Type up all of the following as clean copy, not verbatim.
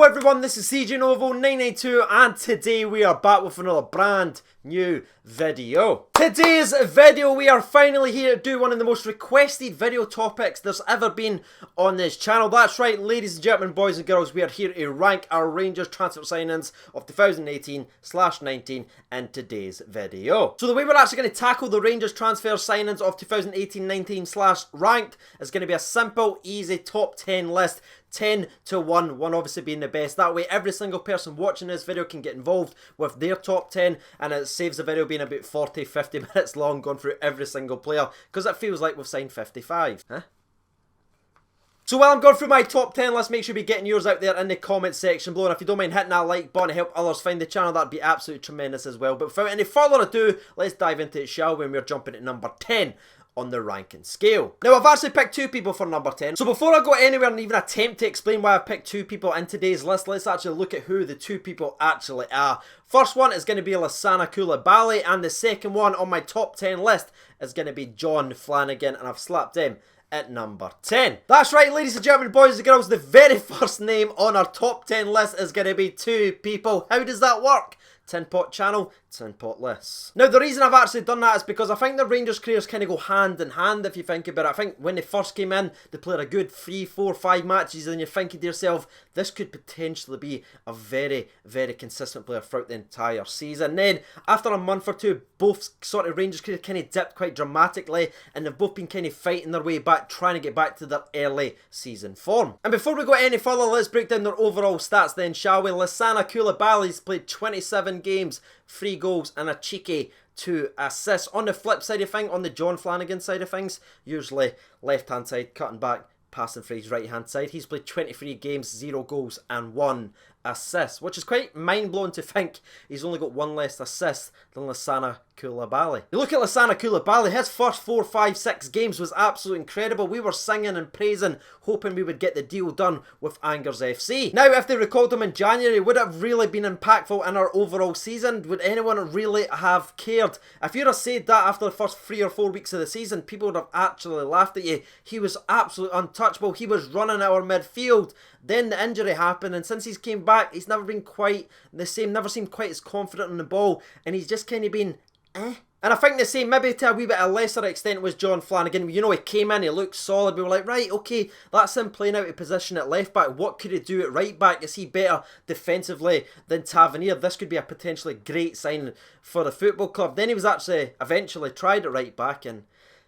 everyone, this is CJ Novo 992 and today we are back with another brand new video. Today's video we are finally here to do one of the most requested video topics there's ever been on this channel. That's right, ladies and gentlemen, boys and girls, we are here to rank our Rangers transfer signings of 2018/19 in today's video. So the way we're actually going to tackle the Rangers transfer signings of 2018/19 ranked is going to be a simple, easy top 10 list. 10 to 1, one obviously being the best. That way every single person watching this video can get involved with their top 10 and it saves the video being about 40-50 minutes long going through every single player because it feels like we've signed 55. So while I'm going through my top 10 list, make sure you're getting yours out there in the comment section below, and if you don't mind hitting that like button to help others find the channel, that'd be absolutely tremendous as well. But without any further ado, let's dive into it, shall we? And we're jumping at number 10 on the ranking scale. Now I've actually picked two people for number 10, so before I go anywhere and even attempt to explain why I've picked two people in today's list, let's actually look at who the two people actually are. First one is going to be Lassana Coulibaly, and the second one on my top 10 list is going to be John Flanagan, and I've slapped him at number 10. That's right, ladies and gentlemen, boys and girls, the very first name on our top 10 list is going to be two people. How does that work? Tin Pot channel, Tin Pot lists. Now the reason I've actually done that is because I think the Rangers careers kind of go hand in hand if you think about it. I think when they first came in, they played a good 3, 4, 5 matches and you're thinking to yourself, this could potentially be a very, very consistent player throughout the entire season. Then after a month or two, both sort of Rangers careers kind of dipped quite dramatically and they've both been kind of fighting their way back, trying to get back to their early season form. And before we go any further, let's break down their overall stats then, shall we? Lassana Coulibaly's played 27 games, 3 goals and a cheeky 2 assists. On the flip side of things, on the John Flanagan side of things, usually left hand side, cutting back, passing for his right hand side, he's played 23 games, 0 goals and 1 assist, which is quite mind-blowing to think he's only got 1 less assist than Lassana Coulibaly. You look at Lassana Coulibaly, his first 4, 5, 6 games was absolutely incredible. We were singing and praising, hoping we would get the deal done with Angers FC. Now, if they recalled him in January, would it have really been impactful in our overall season? Would anyone really have cared? If you'd have said that after the first 3 or 4 weeks of the season, people would have actually laughed at you. He was absolutely untouchable. He was running our midfield. Then the injury happened, and since he's came back, he's never been quite the same, never seemed quite as confident on the ball, and he's just kind of been And I think the same, maybe to a wee bit of a lesser extent, was John Flanagan. You know, he came in, he looked solid. We were like, right, okay, that's him playing out of position at left back. What could he do at right back? Is he better defensively than Tavernier? This could be a potentially great sign for the football club. Then he was actually eventually tried at right back and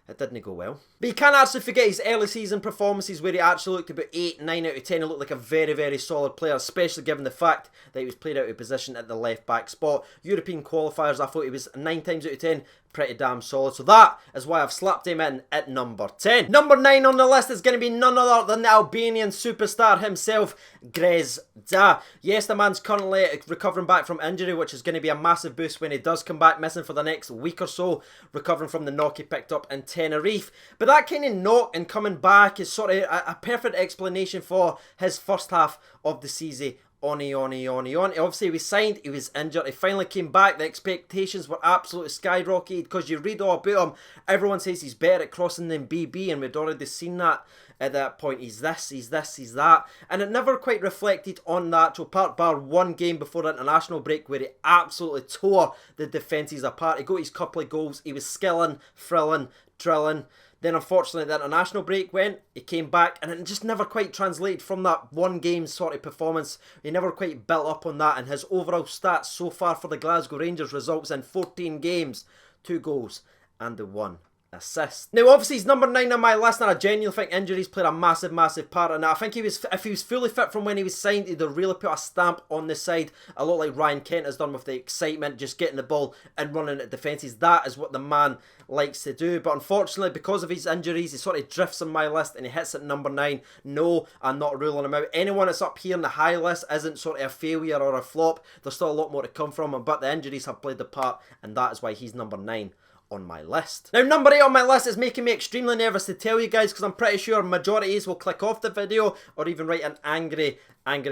it didn't go well. But you can't actually forget his early season performances where he actually looked about 8, 9 out of 10. He looked like a very, very solid player, especially given the fact that he was played out of position at the left back spot. European qualifiers, I thought he was 9 times out of 10 pretty damn solid. So that is why I've slapped him in at number 10. Number 9 on the list is going to be none other than the Albanian superstar himself, Grezda. Yes, the man's currently recovering back from injury, which is going to be a massive boost when he does come back, missing for the next week or so, recovering from the knock he picked up in Tenerife. But that kind of knock and coming back is sort of a perfect explanation for his first half of the season. Obviously, he was signed, he was injured, he finally came back, the expectations were absolutely skyrocketed because you read all about him, everyone says he's better at crossing than BB, and we'd already seen that at that point. He's this, he's that, and it never quite reflected on the actual part, bar 1 game before the international break where he absolutely tore the defences apart. He got his couple of goals, he was skilling, thrilling, drilling. Then unfortunately the international break went, he came back and it just never quite translated from that 1 game sort of performance. He never quite built up on that, and his overall stats so far for the Glasgow Rangers results in 14 games, 2 goals and the 1 assist. Now obviously he's number 9 on my list, and I genuinely think injuries played a massive part in that. I think if he was fully fit from when he was signed, he'd have really put a stamp on the side, a lot like Ryan Kent has done with the excitement, just getting the ball and running at defences. That is what the man likes to do, but unfortunately because of his injuries he sort of drifts on my list and he hits at number 9. No, I'm not ruling him out. Anyone that's up here in the high list isn't sort of a failure or a flop. There's still a lot more to come from him, but the injuries have played the part, and that is why he's number 9 on my list. Now number 8 on my list is making me extremely nervous to tell you guys, because I'm pretty sure majorities will click off the video or even write an angry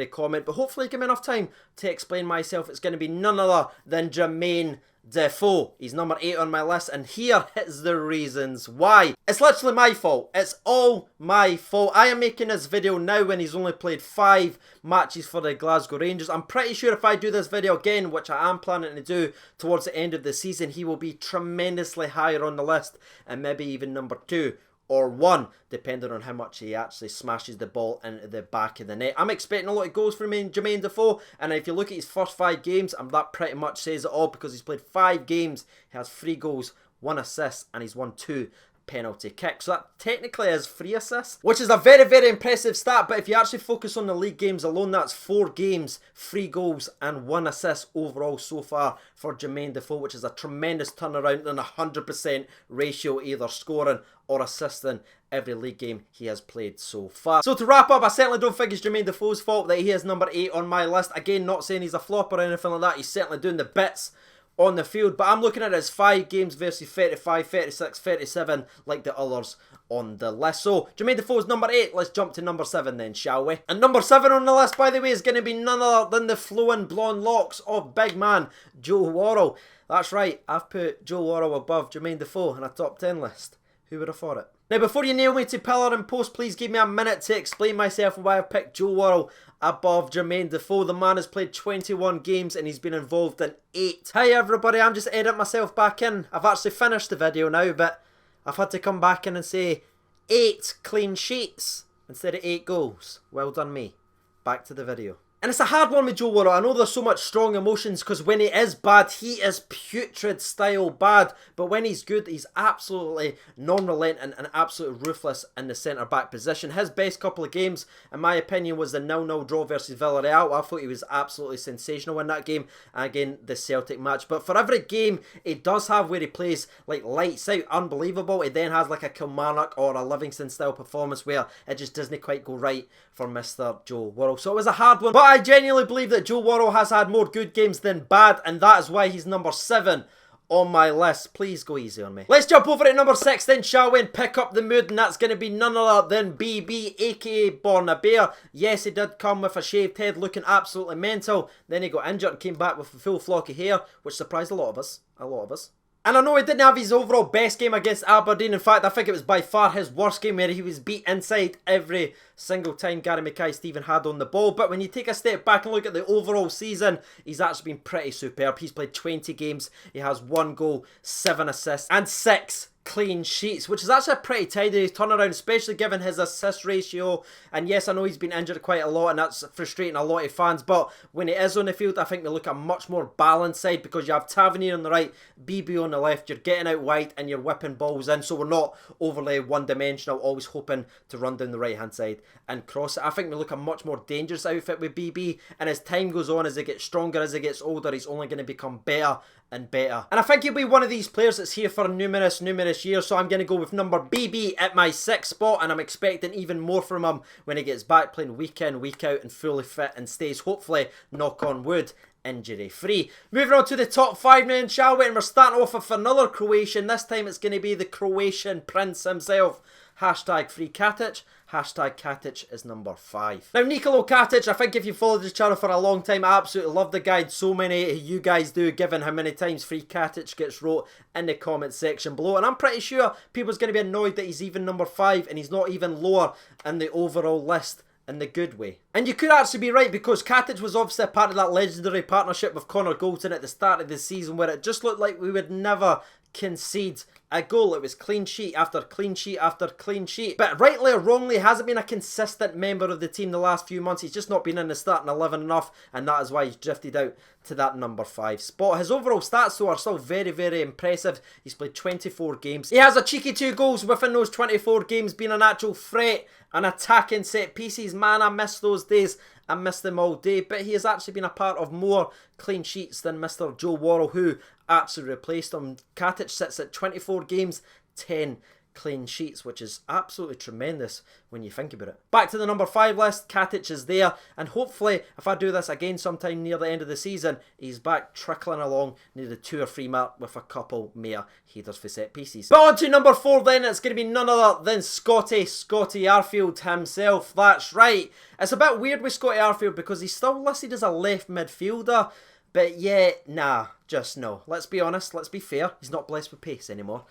comment, but hopefully give me enough time to explain myself. It's going to be none other than Jermaine Defoe. He's number 8 on my list, and here is the reasons why. It's literally my fault. It's all my fault. I am making this video now when he's only played 5 matches for the Glasgow Rangers. I'm pretty sure if I do this video again, which I am planning to do towards the end of the season, he will be tremendously higher on the list, and maybe even number 2 or 1, depending on how much he actually smashes the ball into the back of the net. I'm expecting a lot of goals from Jermaine Defoe, and if you look at his first 5 games, that pretty much says it all, because he's played 5 games, he has 3 goals, 1 assist, and he's won 2 penalty kicks. So that technically is 3 assists, which is a very, very impressive stat, but if you actually focus on the league games alone, that's 4 games, 3 goals, and 1 assist overall so far for Jermaine Defoe, which is a tremendous turnaround and 100% ratio, either scoring or assisting every league game he has played so far. So to wrap up, I certainly don't think it's Jermaine Defoe's fault that he is number 8 on my list. Again, not saying he's a flop or anything like that. He's certainly doing the bits on the field, but I'm looking at his 5 games versus 35, 36, 37 like the others on the list. So Jermaine Defoe's number 8. Let's jump to number 7 then, shall we? And number 7 on the list, by the way, is going to be none other than the flowing blonde locks of big man Joe Worrall. That's right, I've put Joe Worrall above Jermaine Defoe in a top 10 list. Who would have thought it? Now, before you nail me to pillar and post, please give me a minute to explain myself and why I've picked Joe Worrall above Jermaine Defoe. The man has played 21 games and he's been involved in 8. Hi everybody, I'm just editing myself back in. I've actually finished the video now, but I've had to come back in and say 8 clean sheets instead of 8 goals. Well done me. Back to the video. And it's a hard one with Joe Worrall. I know there's so much strong emotions because when he is bad, he is putrid style bad. But when he's good, he's absolutely non-relenting and absolutely ruthless in the centre-back position. His best couple of games, in my opinion, was the 0-0 draw versus Villarreal. I thought he was absolutely sensational in that game. And again, the Celtic match. But for every game he does have where he plays like lights out, unbelievable, he then has like a Kilmarnock or a Livingston style performance where it just doesn't quite go right for Mr. Joe Worrall. So it was a hard one. But I genuinely believe that Joe Worrall has had more good games than bad, and that is why he's number 7 on my list. Please go easy on me. Let's jump over at number 6 then, shall we, and pick up the mood, and that's going to be none other than BB, aka Born a Bear. Yes, he did come with a shaved head, looking absolutely mental. Then he got injured and came back with a full flock of hair, which surprised a lot of us. And I know he didn't have his overall best game against Aberdeen. In fact, I think it was by far his worst game, where he was beat inside every single time Gary Mackay-Steven had on the ball. But when you take a step back and look at the overall season, he's actually been pretty superb. He's played 20 games. He has 1 goal, 7 assists, and 6 clean sheets, which is actually a pretty tidy turnaround, especially given his assist ratio. And yes, I know he's been injured quite a lot, and that's frustrating a lot of fans, but when he is on the field, I think we look at a much more balanced side, because you have Tavernier on the right, BB on the left, you're getting out wide and you're whipping balls in, so we're not overly one-dimensional, always hoping to run down the right-hand side and cross it. I think we look at a much more dangerous outfit with BB, and as time goes on, as he gets stronger, as he gets older, he's only going to become better and better. And I think he'll be one of these players that's here for numerous years, so I'm going to go with number BB at my 6th spot, and I'm expecting even more from him when he gets back playing week in, week out, and fully fit and stays, hopefully, knock on wood, injury free. Moving on to the top 5 now, shall we? And we're starting off with another Croatian. This time it's going to be the Croatian prince himself. Hashtag free Katic. Hashtag Katic is number 5. Now, Nikola Katic, I think if you followed this channel for a long time, I absolutely love the guy. So many of you guys do, given how many times free Katic gets wrote in the comment section below. And I'm pretty sure people's going to be annoyed that he's even number 5 and he's not even lower in the overall list in the good way. And you could actually be right, because Katic was obviously a part of that legendary partnership with Connor Goldson at the start of the season, where it just looked like we would never concede a goal. It was clean sheet after clean sheet after clean sheet. But rightly or wrongly, he hasn't been a consistent member of the team the last few months. He's just not been in the starting 11 enough, and that is why he's drifted out to that number 5 spot. His overall stats, though, are still very impressive. He's played 24 games. He has a cheeky 2 goals within those 24 games, being an actual threat and attacking set pieces. Man, I miss those days. I miss them all day. But he has actually been a part of more clean sheets than Mr. Joe Worrall, who actually replaced him. Katic sits at 24 games, 10 clean sheets, which is absolutely tremendous when you think about it. Back to the number 5 list, Katic is there, and hopefully if I do this again sometime near the end of the season, he's back trickling along near the 2 or 3 mark with a couple more headers for set pieces. But on to number 4 then, it's going to be none other than Scotty Arfield himself. That's right. It's a bit weird with Scotty Arfield because he's still listed as a left midfielder, But yeah, nah, just no. Let's be honest, let's be fair. He's not blessed with pace anymore.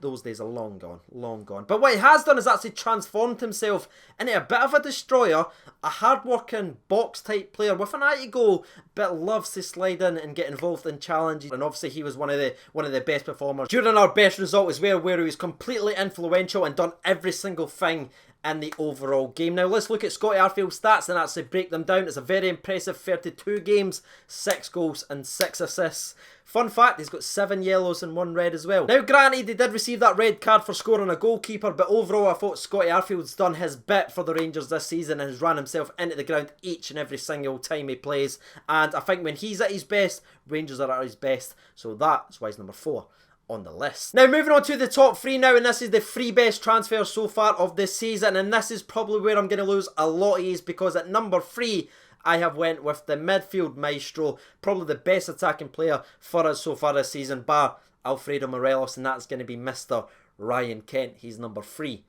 Those days are long gone, long gone. But what he has done is actually transformed himself into a bit of a destroyer, a hard-working box-type player with an eye to goal, but loves to slide in and get involved in challenges. And obviously he was one of the best performers during our best result as well, where he was completely influential and done every single thing in the overall game. Now let's look at Scotty Arfield's stats and actually break them down. It's a very impressive 32 games, 6 goals and 6 assists. Fun fact, he's got 7 yellows and 1 red as well. Now granted, he did receive that red card for scoring a goalkeeper, but overall I thought Scotty Arfield's done his bit for the Rangers this season and has ran himself into the ground each and every single time he plays. And I think when he's at his best, Rangers are at his best. So that's why he's number 4 on the list. Now moving on to the top 3 now, and this is the 3 best transfers so far of this season, and this is probably where I'm going to lose a lot of these, because at number 3 I have went with the midfield maestro, probably the best attacking player for us so far this season, bar Alfredo Morelos, and that's going to be Mr. Ryan Kent. He's number 3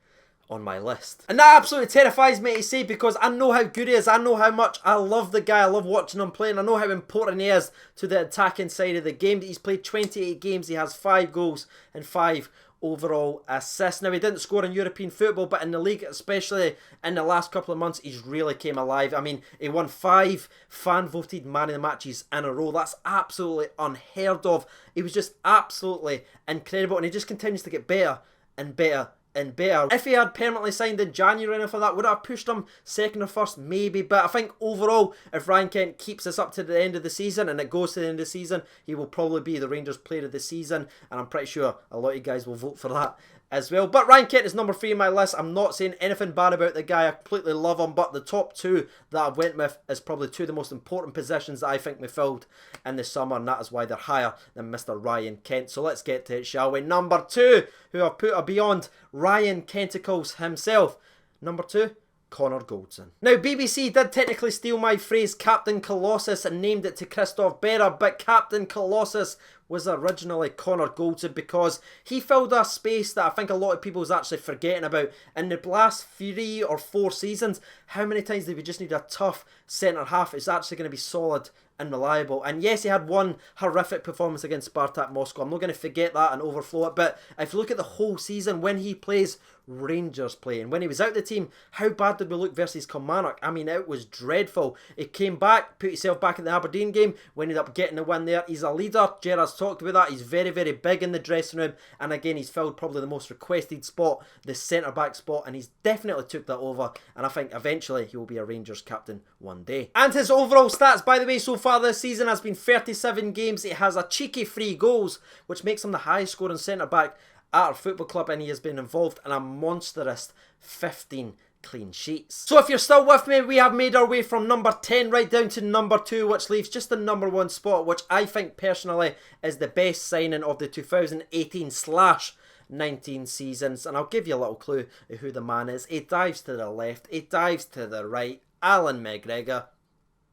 on my list. And that absolutely terrifies me to say, because I know how good he is. I know how much I love the guy. I love watching him play, and I know how important he is to the attacking side of the game. He's played 28 games. He has 5 goals and 5 overall assists. Now, he didn't score in European football, but in the league, especially in the last couple of months, he's really came alive. I mean, he won 5 fan-voted man of the matches in a row. That's absolutely unheard of. He was just absolutely incredible, and he just continues to get better and better and better. If he had permanently signed in January or anything like that, would I have pushed him second or first? Maybe, but I think overall, if Ryan Kent keeps us up to the end of the season and it goes to the end of the season, he will probably be the Rangers player of the season, and I'm pretty sure a lot of you guys will vote for that as well. But Ryan Kent is number 3 on my list. I'm not saying anything bad about the guy. I completely love him, but the top 2 that I went with is probably 2 of the most important positions that I think we filled in the summer, and that is why they're higher than Mr. Ryan Kent. So let's get to it, shall we? Number 2, who I've put beyond Ryan Kenticles himself. Number 2, Connor Goldson. Now, BBC did technically steal my phrase Captain Colossus and named it to Christophe Berra, but Captain Colossus was originally Connor Goldson, because he filled a space that I think a lot of people is actually forgetting about. In the last 3 or 4 seasons, how many times did we just need a tough centre half? It's actually going to be solid and reliable. And yes, he had one horrific performance against Spartak Moscow. I'm not going to forget that and overflow it, but if you look at the whole season, when he plays, Rangers playing, when he was out the team, how bad did we look versus Kilmarnock? I mean, it was dreadful. He came back, put himself back in the Aberdeen game, we ended up getting the win there. He's a leader. Gerard's talked about that. He's very, very big in the dressing room, and again, he's filled probably the most requested spot, the centre-back spot, and he's definitely took that over, and I think eventually he will be a Rangers captain one day. And his overall stats, by the way, so far this season has been 37 games. He has a cheeky 3 goals, which makes him the highest scoring centre-back at our football club, and he has been involved in a monstrous 15 clean sheets. So if you're still with me, we have made our way from number 10 right down to number 2, which leaves just the number 1 spot, which I think personally is the best signing of the 2018/19 seasons. And I'll give you a little clue of who the man is. He dives to the left, he dives to the right, Allan McGregor.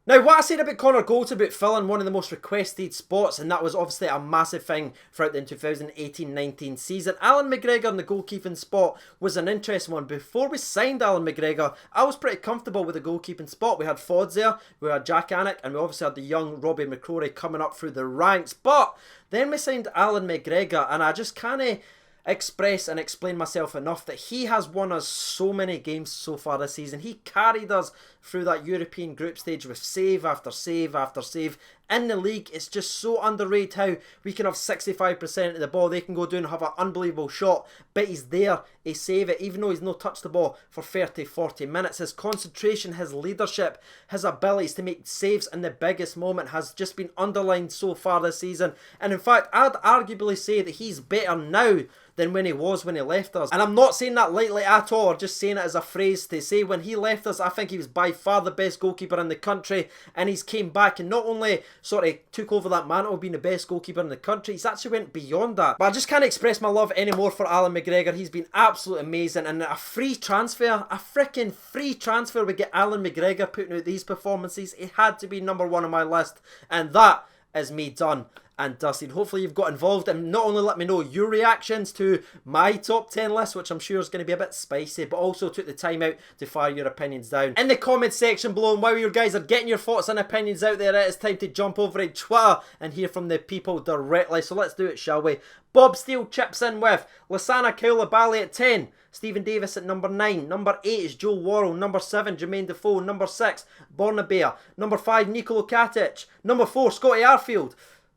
Now, what I said about Connor Goldson, about filling one of the most requested spots, and that was obviously a massive thing throughout the 2018-19 season. Allan McGregor in the goalkeeping spot was an interesting one. Before we signed Allan McGregor, I was pretty comfortable with the goalkeeping spot. We had Fods there, we had Jack Anick, and we obviously had the young Robbie McCrory coming up through the ranks. But then we signed Allan McGregor, and I just can't express and explain myself enough that he has won us so many games so far this season. He carried us through that European group stage with save after save after save. In the league, it's just so underrated how we can have 65% of the ball. They can go down and have an unbelievable shot, but he's there, he save it, even though he's not touched the ball for 30-40 minutes. His concentration, his leadership, his abilities to make saves in the biggest moment has just been underlined so far this season. And in fact, I'd arguably say that he's better now than when he was when he left us. And I'm not saying that lightly at all, or just saying it as a phrase to say. When he left us, I think he was by far the best goalkeeper in the country, and he's came back and not only sort of took over that mantle of being the best goalkeeper in the country, he's actually went beyond that. But I just can't express my love anymore for Allan McGregor. He's been absolutely amazing, and a free transfer, a freaking free transfer, we get Allan McGregor putting out these performances. It had to be number 1 on my list, and that is me done. and Dustin. Hopefully you've got involved and not only let me know your reactions to my top 10 list, which I'm sure is going to be a bit spicy, but also took the time out to fire your opinions down in the comment section below. And while you guys are getting your thoughts and opinions out there, it is time to jump over to Twitter and hear from the people directly. So let's do it, shall we? Bob Steele chips in with Lassana Koulibaly at 10. Stephen Davis at number 9. Number 8 is Joe Worrell. Number 7, Jermaine Defoe. Number 6, Borna Bear. Number 5, Nikola Katic. Number 4, Scotty Arfield.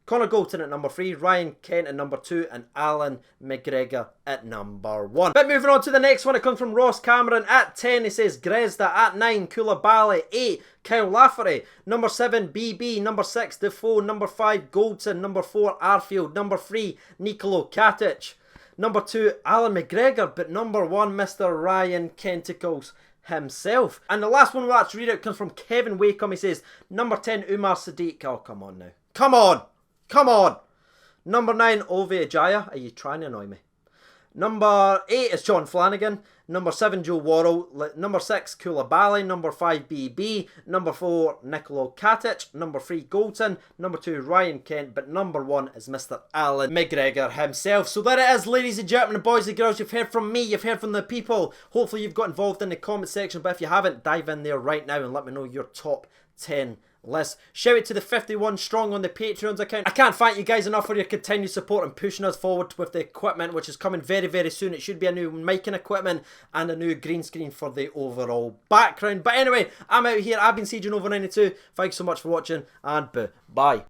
Connor Golton at number 3, Ryan Kent at number 2, and Alan McGregor at number 1. But moving on to the next one, it comes from Ross Cameron at 10. He says Grezda at 9, Koulibaly 8, Kyle Lafferty. Number 7, BB. Number 6, Defoe. Number 5, Goldson. Number 4, Arfield. Number 3, Nikola Katic. Number 2, Alan McGregor. But number 1, Mr. Ryan Kenticles himself. And the last one we'll actually read out comes from Kevin Wakeham. He says number 10, Umar Sadiq. Oh, come on now. Come on! Come on! Number 9, Ove Ajaya. Are you trying to annoy me? Number 8 is John Flanagan. Number 7, Joe Worrell. Number 6, Koulibaly. Number 5, BB. Number 4, Nikola Katic. Number 3, Goldson. Number 2, Ryan Kent. But number 1 is Mr. Alan McGregor himself. So there it is, ladies and gentlemen, boys and girls. You've heard from me. You've heard from the people. Hopefully you've got involved in the comment section. But if you haven't, dive in there right now and let me know your top 10 list. Shout out to the 51 strong on the Patreons account. I can't thank you guys enough for your continued support and pushing us forward with the equipment, which is coming very, very soon. It should be a new mic and equipment and a new green screen for the overall background. But anyway, I'm out here. I've been Siege Over 92. Thanks so much for watching, and bye.